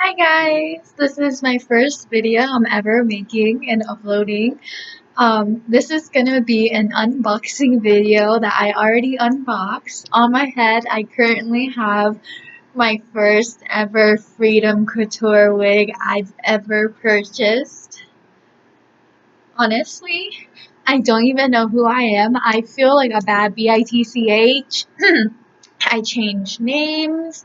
Hi guys! This is my first video I'm ever making and uploading. This is gonna be an unboxing video that I already unboxed. On my head, I currently have my first ever Freedom Couture wig I've ever purchased. Honestly, I don't even know who I am. I feel like a bad bitch. I changed names.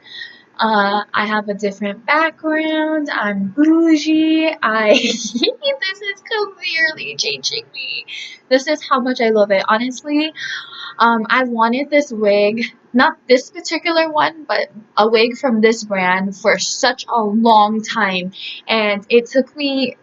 I have a different background. I'm bougie. This is clearly changing me. This is how much I love it. Honestly, I wanted this wig, not this particular one, but a wig from this brand for such a long time, and it took me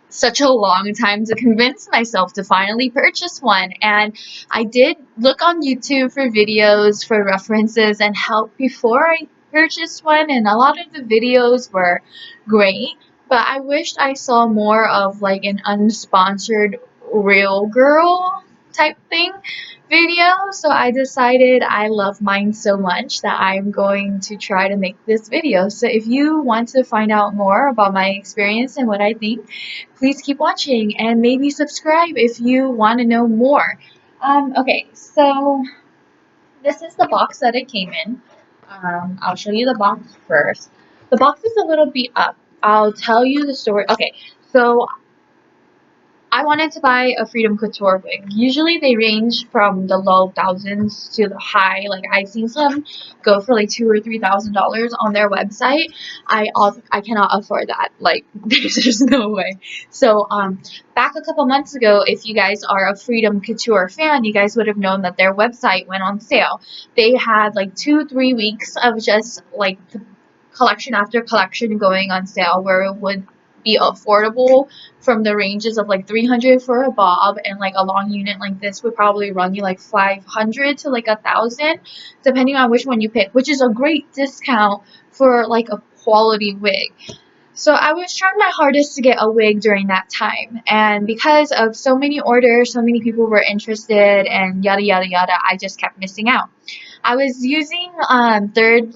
such a long time to convince myself to finally purchase one. And I did look on YouTube for videos for references and help before I purchased one, and a lot of the videos were great, but I wished I saw more of like an unsponsored real girl type thing video. So I decided I love mine so much that I'm going to try to make this video. So if you want to find out more about my experience and what I think, please keep watching and maybe subscribe if you want to know more. Okay, so this is the box that it came in. I'll show you the box first. The box is a little beat up. I'll tell you the story. Okay, so I wanted to buy a Freedom Couture wig. Usually they range from the low thousands to the high. Like I've seen some go for like $2,000 or $3,000 on their website. I cannot afford that. Like there's no way. So back a couple months ago, if you guys are a Freedom Couture fan, you guys would have known that their website went on sale. They had like 2-3 weeks of just like collection after collection going on sale where it would be affordable from the ranges of like 300 for a bob, and like a long unit like this would probably run you like 500 to like 1,000 depending on which one you pick, which is a great discount for like a quality wig. So I was trying my hardest to get a wig during that time, and because of so many orders, so many people were interested and yada yada yada, I just kept missing out. I was using third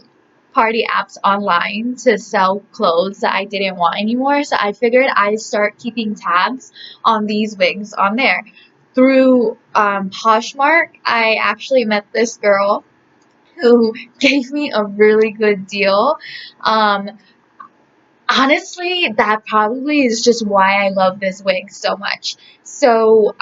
party apps online to sell clothes that I didn't want anymore. So I figured I'd start keeping tabs on these wigs on there. Through Poshmark, I actually met this girl who gave me a really good deal. Um, Honestly, that probably is just why I love this wig so much. So,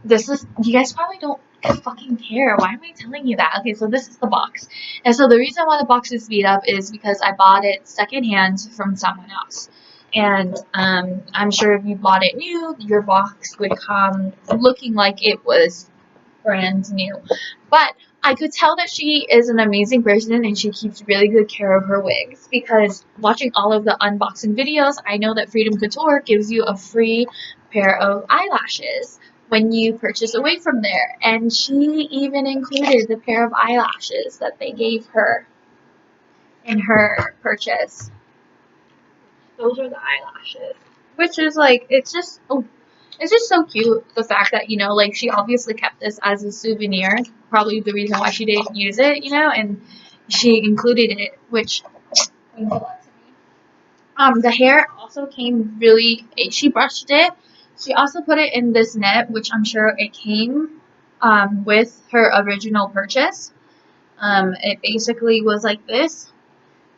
this is, you guys probably don't fucking care. Why am I telling you that? Okay, so this is the box. And so the reason why the box is beat up is because I bought it secondhand from someone else. And I'm sure if you bought it new, your box would come looking like it was brand new. But I could tell that she is an amazing person and she keeps really good care of her wigs, because watching all of the unboxing videos, I know that Freedom Couture gives you a free pair of eyelashes when you purchase a wig from there. And she even included the pair of eyelashes that they gave her in her purchase. Those are the eyelashes. Which is like, it's just so cute, the fact that, like she obviously kept this as a souvenir. Probably the reason why she didn't use it, and she included it, which means a lot to me. The hair also came really, she brushed it. She also put it in this net, which I'm sure it came with her original purchase. It basically was like this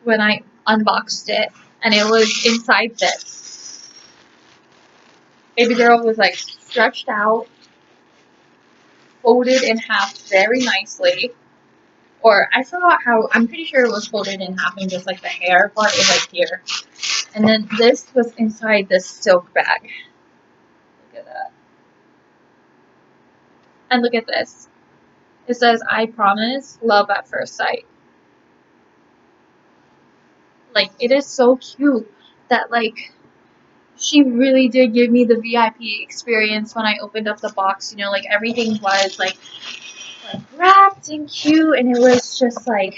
when I unboxed it, and it was inside this. Baby girl was like stretched out, folded in half very nicely. Or I forgot how, I'm pretty sure it was folded in half and just like the hair part was like here. And then this was inside this silk bag. Look at that. And look at this. It says, "I promise, love at first sight." Like, it is so cute that like she really did give me the VIP experience when I opened up the box. Like everything was like wrapped and cute, and it was just like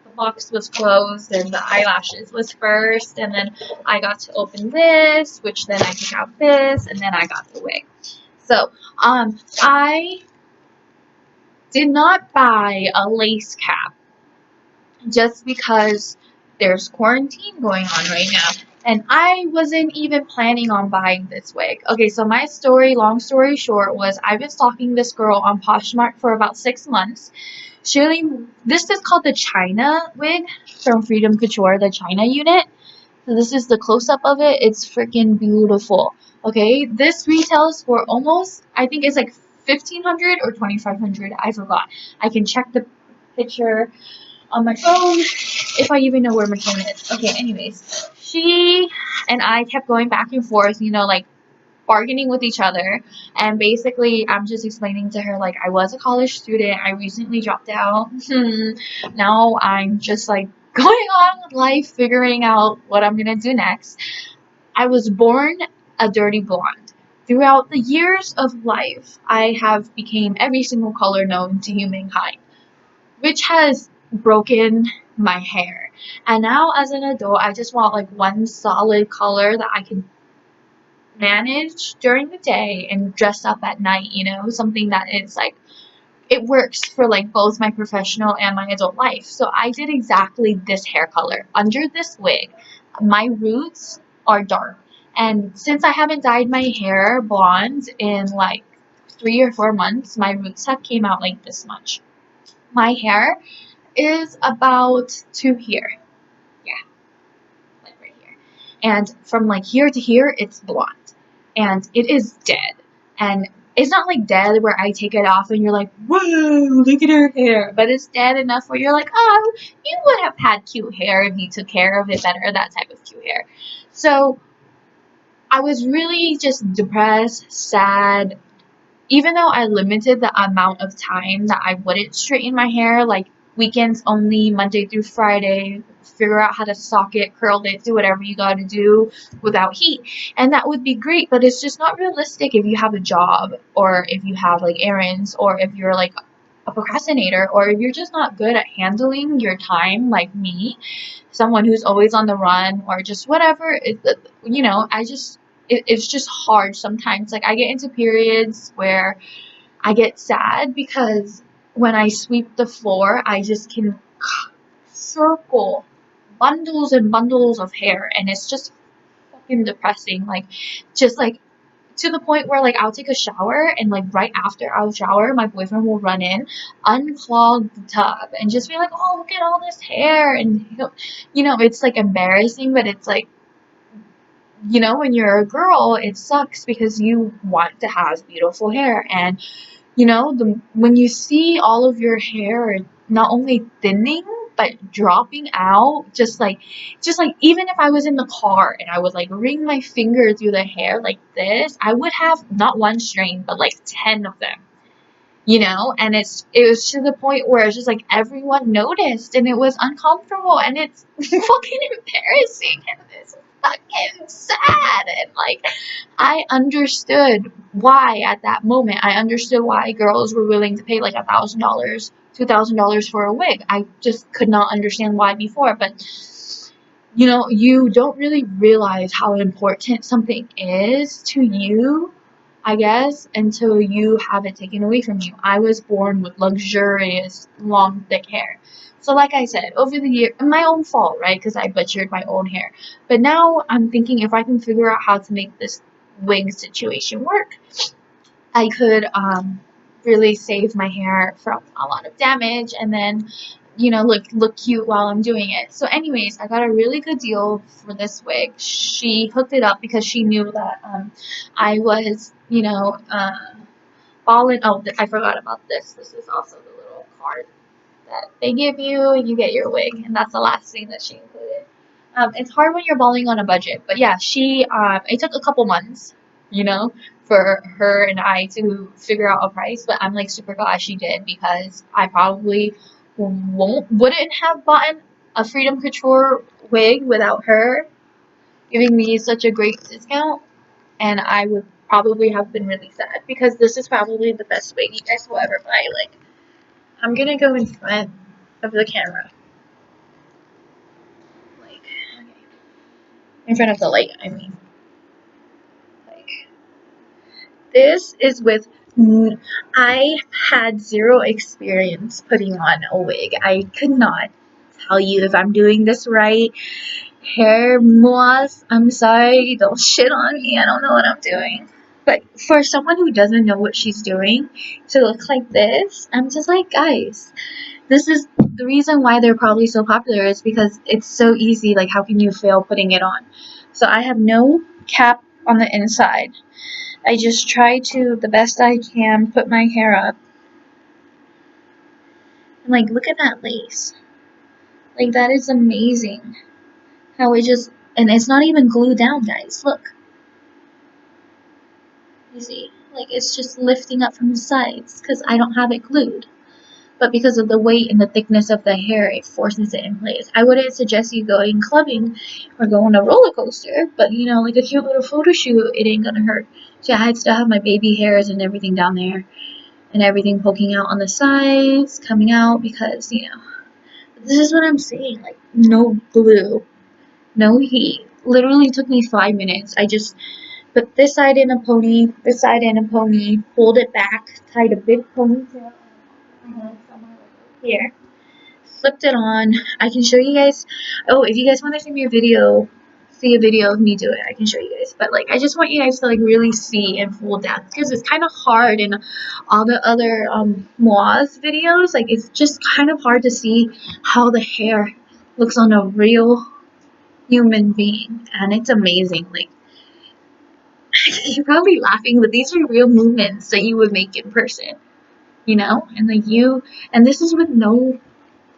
the box was closed and the eyelashes was first, and then I got to open this, which then I took out this, and then I got the wig. So I did not buy a lace cap just because there's quarantine going on right now. And I wasn't even planning on buying this wig. Okay, so my story, long story short, was I've been stalking this girl on Poshmark for about 6 months. This is called the CHYNA wig from Freedom Couture, the CHYNA unit. So this is the close-up of it. It's freaking beautiful. Okay, this retails for almost, I think it's like 1,500 or 2,500. I forgot. I can check the picture on my phone if I even know where my phone is. Okay, anyways, she and I kept going back and forth, like bargaining with each other. And basically, I'm just explaining to her, like, I was a college student. I recently dropped out. Now I'm just like going on with life, figuring out what I'm gonna do next. I was born a dirty blonde. Throughout the years of life, I have become every single color known to humankind, which has broken my hair. And now as an adult, I just want like one solid color that I can manage during the day and dress up at night, something that is like it works for like both my professional and my adult life. So I did exactly this hair color under this wig. My roots are dark. And since I haven't dyed my hair blonde in like 3 or 4 months, my roots have came out like this much. My hair is about to here. Yeah, like right here. And from like here to here, it's blonde. And it is dead. And it's not like dead where I take it off and you're like, whoa, look at her hair. But it's dead enough where you're like, oh, you would have had cute hair if you took care of it better, that type of cute hair. So I was really just depressed, sad, even though I limited the amount of time that I wouldn't straighten my hair, like weekends only, Monday through Friday, figure out how to sock it, curl it, do whatever you gotta do without heat. And that would be great, but it's just not realistic if you have a job or if you have like errands or if you're like a procrastinator or if you're just not good at handling your time like me, someone who's always on the run or just whatever. It's just hard sometimes. Like I get into periods where I get sad because when I sweep the floor, I just can circle bundles and bundles of hair, and it's just fucking depressing. Like, just like to the point where like I'll take a shower and like right after I'll shower, my boyfriend will run in, unclog the tub, and just be like, "Oh, look at all this hair," and it's like embarrassing, but it's like when you're a girl, it sucks because you want to have beautiful hair. And when you see all of your hair not only thinning but dropping out, just like even if I was in the car and I would like ring my finger through the hair like this, I would have not one strand but like 10 of them. And it was to the point where it's just like everyone noticed and it was uncomfortable and it's fucking embarrassing and it's fucking sad. And like I understood why at that moment. I understood why girls were willing to pay like $1,000, $2,000 for a wig. I just could not understand why before. But you don't really realize how important something is to you, I guess, until you have it taken away from you. I was born with luxurious, long, thick hair. So like I said, over the year, my own fault, right? Because I butchered my own hair. But now I'm thinking if I can figure out how to make this wig situation work, I could really save my hair from a lot of damage and then look cute while I'm doing it. So anyways, I got a really good deal for this wig. She hooked it up because she knew that I was balling. Oh, I forgot about this. This is also the little card that they give you and you get your wig, and that's the last thing that she included. It's hard when you're balling on a budget, but yeah, it took a couple months, for her and I to figure out a price, but I'm like super glad she did because I probably wouldn't have bought a Freedom Couture wig without her giving me such a great discount, and I would probably have been really sad because this is probably the best wig you guys will ever buy. Like, I'm gonna go in front of the camera, like in front of the light. I mean, like this is with. I had zero experience putting on a wig. I could not tell you if I'm doing this right. Hair moss, I'm sorry, don't shit on me, I don't know what I'm doing. But for someone who doesn't know what she's doing to look like this, I'm just like, guys, this is the reason why they're probably so popular is because it's so easy. Like, how can you fail putting it on? So I have no cap on the inside. I just try to, the best I can, put my hair up. And like, look at that lace. Like, that is amazing. How it just, and it's not even glued down, guys. Look. You see? Like, it's just lifting up from the sides because I don't have it glued. But because of the weight and the thickness of the hair, it forces it in place. I wouldn't suggest you going clubbing or go on a roller coaster, but you know, like a cute little photo shoot, it ain't gonna hurt. So yeah, I still have my baby hairs and everything down there, and everything poking out on the sides, coming out because, you know, this is what I'm saying. Like, no glue, no heat. Literally took me 5 minutes. I just put this side in a pony, this side in a pony, pulled it back, tied a big ponytail on my head somewhere over here, flipped it on. I can show you guys. Oh, if you guys want to see me a video, see a video of me do it, I can show you guys. But like, I just want you guys to like really see in full depth because it's kind of hard in all the other Moaz videos. Like, it's just kind of hard to see how the hair looks on a real human being, and it's amazing. Like, you're probably laughing, but these are real movements that you would make in person, you know? And like and this is with no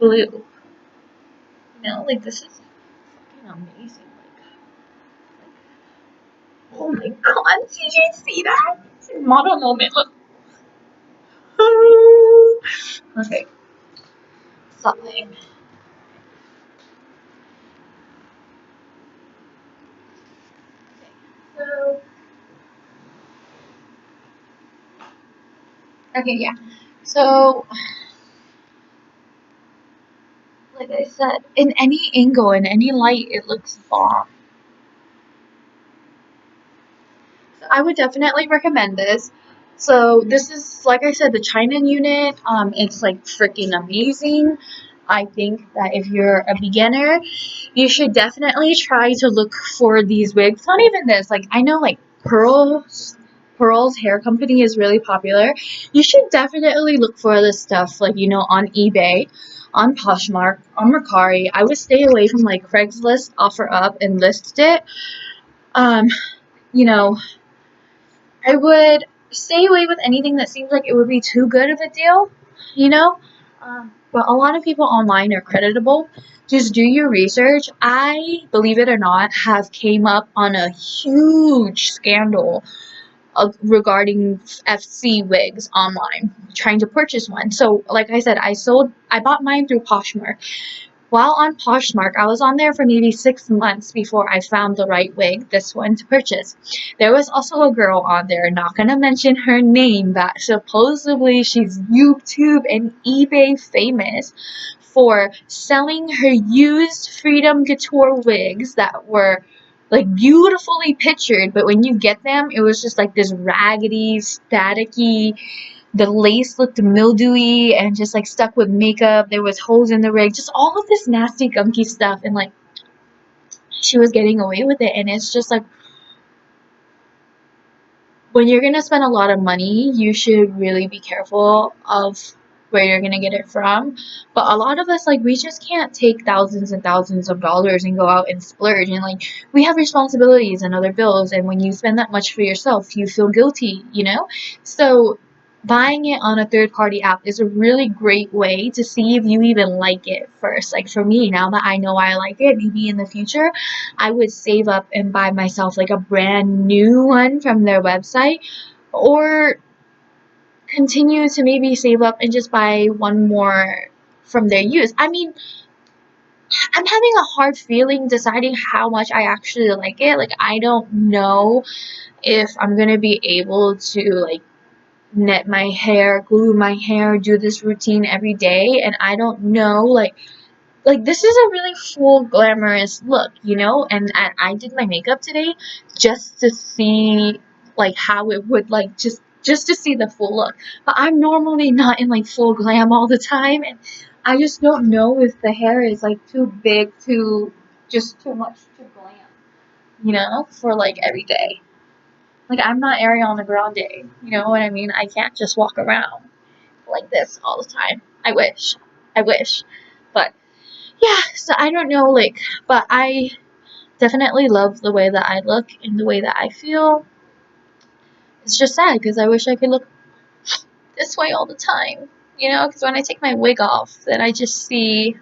glue, you know? Like, this is fucking amazing. Oh my god, did you see that? Model moment, look. Okay, something. So, okay, yeah. So, like I said, in any angle, in any light, it looks bomb. So I would definitely recommend this. So this is, like I said, the CHYNA unit. It's like freaking amazing. I think that if you're a beginner, you should definitely try to look for these wigs. Not even this. Like, I know like Pearl's hair company is really popular. You should definitely look for this stuff, like, you know, on eBay, on Poshmark, on Mercari. I would stay away from like Craigslist, OfferUp, and list it. Um, you know, I would stay away with anything that seems like it would be too good of a deal, you know? But a lot of people online are creditable. Just do your research. I, believe it or not, have came up on a huge scandal regarding FC wigs online, trying to purchase one. So, like I said, I bought mine through Poshmark. While on Poshmark, I was on there for maybe 6 months before I found the right wig, this one, to purchase. There was also a girl on there, not gonna mention her name, that supposedly she's YouTube and eBay famous for selling her used FREEDOM Couture wigs that were like beautifully pictured, but when you get them, it was just like this raggedy, staticky, the lace looked mildewy and just like stuck with makeup. There was holes in the rig, just all of this nasty, gunky stuff. And like, she was getting away with it. And it's just like, when you're gonna spend a lot of money, you should really be careful of where you're gonna get it from. But a lot of us, like, we just can't take thousands and thousands of dollars and go out and splurge. And like, we have responsibilities and other bills. And when you spend that much for yourself, you feel guilty, you know? So buying it on a third party app is a really great way to see if you even like it first. Like, for me, now that I know I like it, maybe in the future I would save up and buy myself like a brand new one from their website, or continue to maybe save up and just buy one more from their use. I mean, I'm having a hard feeling deciding how much I actually like it. Like, I don't know if I'm gonna be able to like net my hair, glue my hair, do this routine every day, and I don't know, like this is a really full glamorous look, you know? And I did my makeup today just to see like how it would like just to see the full look. But I'm normally not in like full glam all the time, and I just don't know if the hair is like too big, just too much to glam, for like every day. Like I'm not Ariana Grande, you know what I mean? I can't just walk around like this all the time. I wish, but yeah. So I don't know, like, but I definitely love the way that I look and the way that I feel. It's just sad because I wish I could look this way all the time, because when I take my wig off, then I just see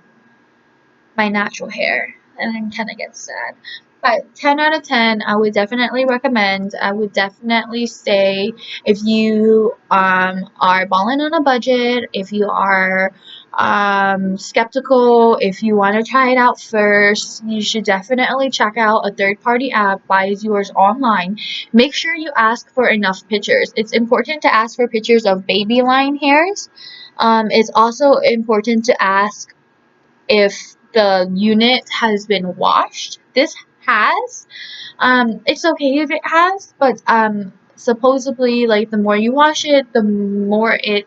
my natural hair and then kind of get sad. But 10 out of 10, I would definitely recommend. I would definitely say if you are balling on a budget, if you are skeptical, if you want to try it out first, you should definitely check out a third-party app, buy yours online. Make sure you ask for enough pictures. It's important to ask for pictures of baby line hairs. It's also important to ask if the unit has been washed. This has. It's okay if it has, but supposedly, like, the more you wash it, the more it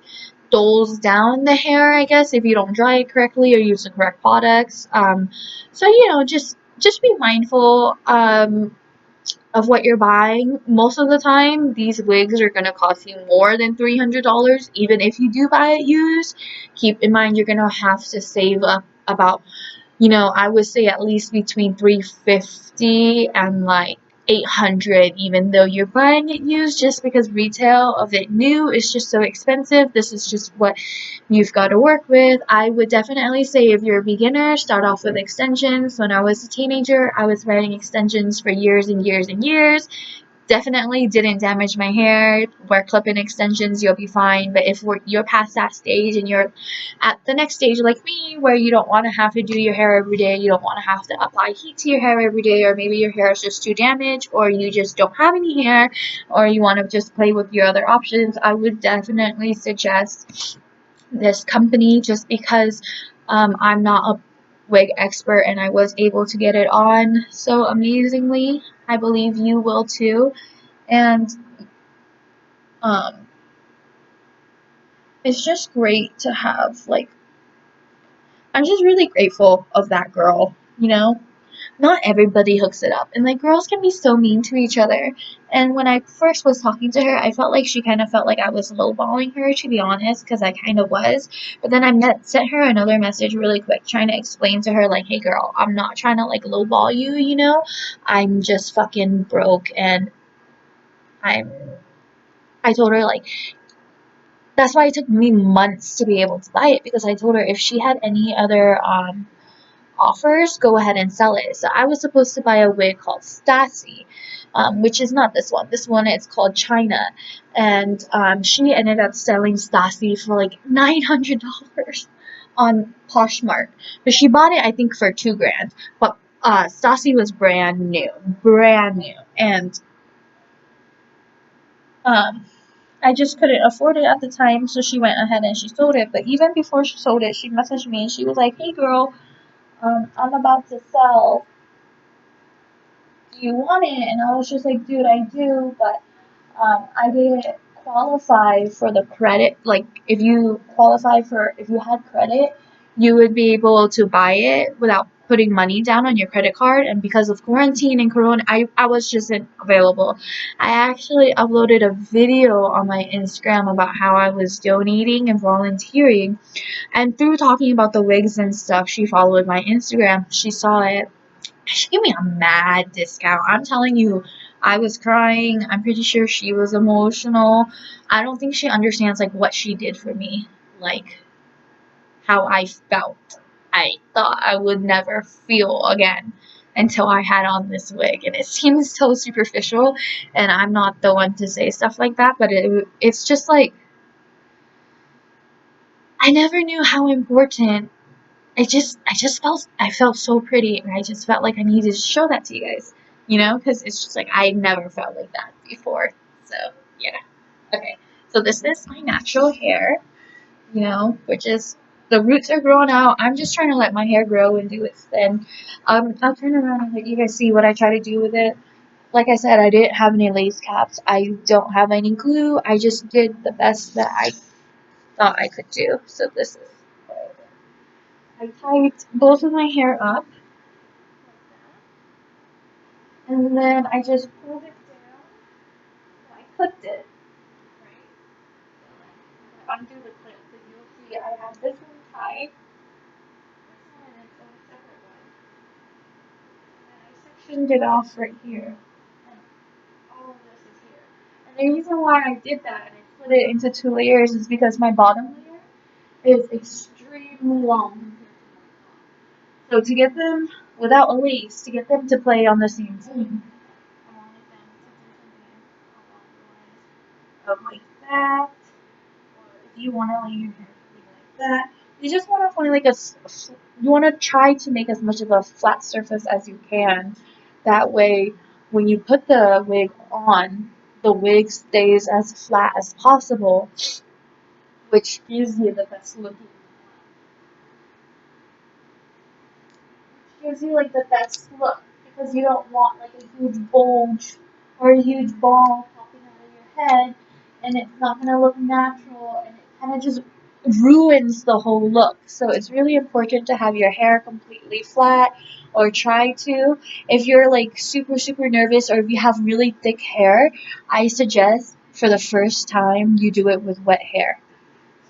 dulls down the hair, I guess, if you don't dry it correctly or use the correct products. So, just be mindful of what you're buying. Most of the time, these wigs are going to cost you more than $300, even if you do buy it used. Keep in mind, you're going to have to save up about, I would say at least between 350 and like 800, even though you're buying it used, just because retail of it new is just so expensive. This is just what you've got to work with. I would definitely say if you're a beginner, start off with extensions. When I was a teenager, I was wearing extensions for years and years and years. Definitely didn't damage my hair. Wear clip-in extensions, you'll be fine. But if you're past that stage and you're at the next stage like me, where you don't want to have to do your hair every day, you don't want to have to apply heat to your hair every day, or maybe your hair is just too damaged, or you just don't have any hair, or you want to just play with your other options, I would definitely suggest this company, just because I'm not a wig expert and I was able to get it on so amazingly. I believe you will too. And um, it's just great to have, like, I'm just really grateful of that girl. Not everybody hooks it up. And, like, girls can be so mean to each other. And when I first was talking to her, I felt like she kind of felt like I was lowballing her, to be honest, because I kind of was. But then sent her another message really quick, trying to explain to her, like, hey, girl, I'm not trying to, like, lowball you. I'm just fucking broke, and I'm. I told her, like, that's why it took me months to be able to buy it, because I told her if she had any other offers, go ahead and sell it. So I was supposed to buy a wig called Stassi, which is not this one. This one is called CHYNA, and she ended up selling Stassi for like $900 on Poshmark, but she bought it I think for $2,000. But Stassi was brand new, and um, I just couldn't afford it at the time, so she went ahead and she sold it. But even before she sold it, she messaged me and she was like, "Hey girl, I'm about to sell. Do you want it?" And I was just like, "Dude, I do, but I didn't qualify for the credit. Like, if you had credit, you would be able to buy it without putting money down on your credit card. And because of quarantine and corona, I was just available. I actually uploaded a video on my Instagram about how I was donating and volunteering. And through talking about the wigs and stuff, she followed my Instagram. She saw it. She gave me a mad discount. I'm telling you, I was crying. I'm pretty sure she was emotional. I don't think she understands, like, what she did for me, like how I felt. I thought I would never feel again until I had on this wig, and it seems so superficial. And I'm not the one to say stuff like that, but it's just like I never knew how important. I felt so pretty, and I just felt like I needed to show that to you guys, because it's just like I never felt like that before. So yeah, okay. So this is my natural hair, which is the roots are growing out. I'm just trying to let my hair grow and do its thing. I'll turn around and let you guys see what I try to do with it. Like I said, I didn't have any lace caps. I don't have any glue. I just did the best that I thought I could do. So this is what I did. I tied both of my hair up, and then I just pulled it down. I clipped it, right? Undo the clip, so you'll see I have this one tied. This one is a separate one. And I sectioned it off right here. And all of this is here. And the reason why I did that and I split it into 2 layers is because my bottom layer is extremely long. So to get them, without a lace, to get them to play on the same team, I wanted them to do something along the lines of like that. Or if you want to lay your hair like that, you just want to find like you want to try to make as much of a flat surface as you can. That way, when you put the wig on, the wig stays as flat as possible, which gives you the best looking. Gives you like the best look because you don't want like a huge bulge or a huge ball popping out of your head, and it's not going to look natural, and it kind of just ruins the whole look. So it's really important to have your hair completely flat, or try to. If you're like super nervous, or if you have really thick hair, I suggest for the first time you do it with wet hair.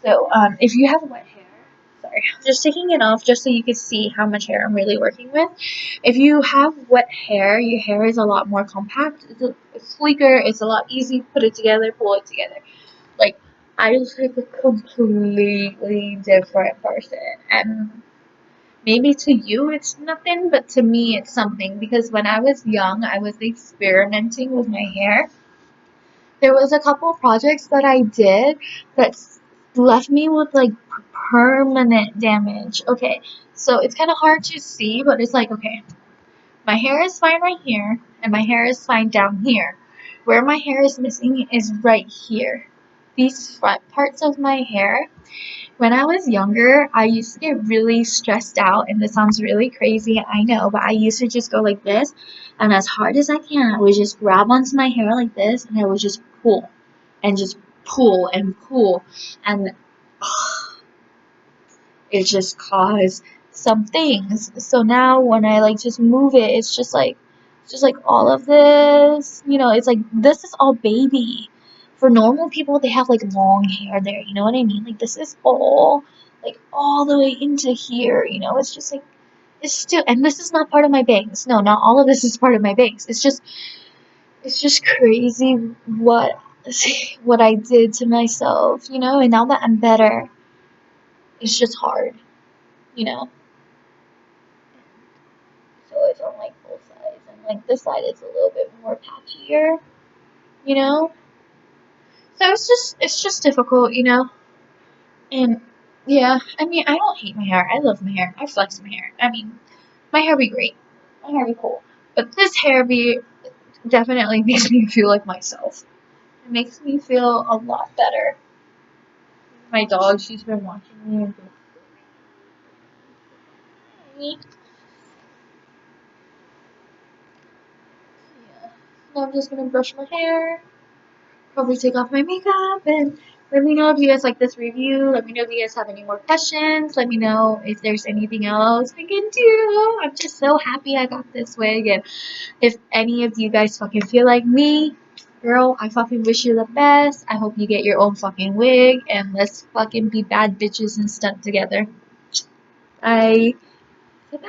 So if you have wet hair, sorry, I'm just taking it off just so you can see how much hair I'm really working with. If you have wet hair, your hair is a lot more compact, it's sleeker, it's a lot easier to put it together, pull it together. Like, I look like a completely different person. And maybe to you it's nothing, but to me it's something, because when I was young, I was experimenting with my hair. There was a couple projects that I did that left me with like permanent damage. Okay, so it's kind of hard to see, but it's like, okay, my hair is fine right here, and my hair is fine down here. Where my hair is missing is right here. These front parts of my hair, when I was younger, I used to get really stressed out, and this sounds really crazy, I know, but I used to just go like this, and as hard as I can, I would just grab onto my hair like this, and I would just pull, and just pull and pull, and it just caused some things. So now when I like just move it, it's just like all of this, it's like this is all baby. For normal people, they have like long hair there, you know what I mean? Like this is all like all the way into here, it's just like it's still, and this is not part of my bangs. No, not all of this is part of my bangs. It's just crazy what what I did to myself, and now that I'm better, it's just hard, you know. So it's on like both sides, and like this side is a little bit more patchier, you know. So it's just difficult, And yeah, I mean, I don't hate my hair. I love my hair. I flex my hair. I mean, my hair be great. My hair be cool. But this hair be definitely makes me feel like myself. It makes me feel a lot better. My dog, she's been watching me and me. Yeah. So I'm just gonna brush my hair. Probably take off my makeup, and let me know if you guys like this review. Let me know if you guys have any more questions. Let me know if there's anything else I can do. I'm just so happy I got this wig, and if any of you guys fucking feel like me, girl, I fucking wish you the best. I hope you get your own fucking wig, and let's fucking be bad bitches and stunt together. Bye. Bye.